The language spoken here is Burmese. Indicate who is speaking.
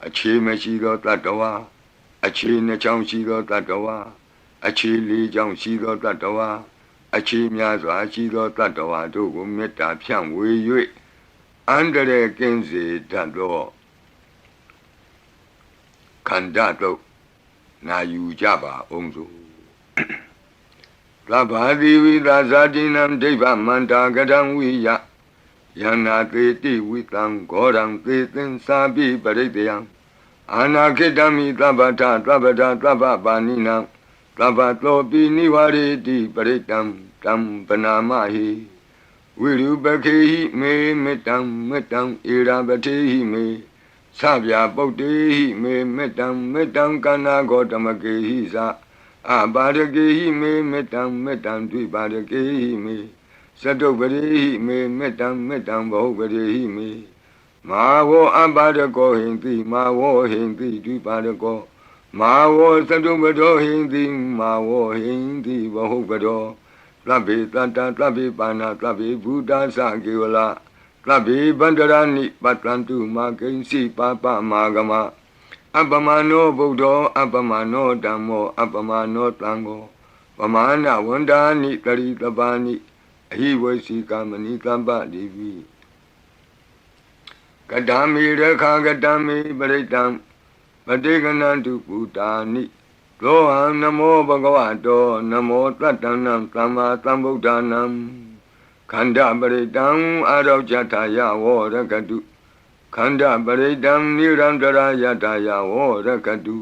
Speaker 1: အခြေမရှိသောတတ္တဝါအခြေနှချောင်းရှိသောတတ္တဝါအခြေလေးချောင်းရှိသောတတ္တဝါအခြေများစွာရှိသောတတ္တဝါတို့ကိုမေတ္တာဖြန့်ဝေ၍အန္တရာယ်ကင်းစေတတ်သောခန္ဓာတို့နာယူကြပါအောင်စို့သဗ္ဗတိဝိသဇာတိနံဒိဗ္ဗမန္တာကတံဝိယယန္နာသေတိဝိတံဂောရံသေသင်္စာပိပရိတယံအာနာခိတမိသဗ္ဗထသဗ္ဗဒသဗ္ဗပါဏိနံသဗ္ဗသောပိနိဝရေတိပရိတံတံပနာမဟိဝိရုပခေဟိမေမေတ္တံမေတ္တံဧရာပတိဟိမေသဗျာပုတ္တေဟိမေမေတ္တံမေတ္တံကန္နာဂောတမကေဟိသအပါရကေဟိမေမေတ္တံမေတ္တံဒွိပါရကေဟိမေသတုပရိဟိမေမေတ္တံမေတ္တံဘဟုပရိဟိမေမာဝောအပါရကောဟိန္တိမာဝောဟိန္တိဒွိပါရကောမာဝောသတုပတောဟိန္တိမာဝောဟိန္တိဘဟုပတောသဗ္ဗေတတ္တသဗ္ဗေပါဏသဗ္ဗေဘုဒ္ဓသကေဝလသဗ္ဗေဗန္တရာနိပတ္တံတုမာကိဉ္စီပါပမာဂမအပမနောဗုဒ္ဓောအပမနောဓမ္မောအပမနောသံဃောပမာဏဝန္ဒာနိတရိတပါနိအဟိဝေစီကမဏိတပ္ပတိဝိကတံမေရခာကတံမေပရိတံပတိကနံတုပုတာနိရောဟံနမောဘဂဝတောနမောတတ္တနံသမ္မာသမ္ဗုဒ္ဓနံခန္ဓာပရိတံအာရောဇထာယဝရကတုခန္ဓာပရိတံနိရန္တရာယတယဝရကတု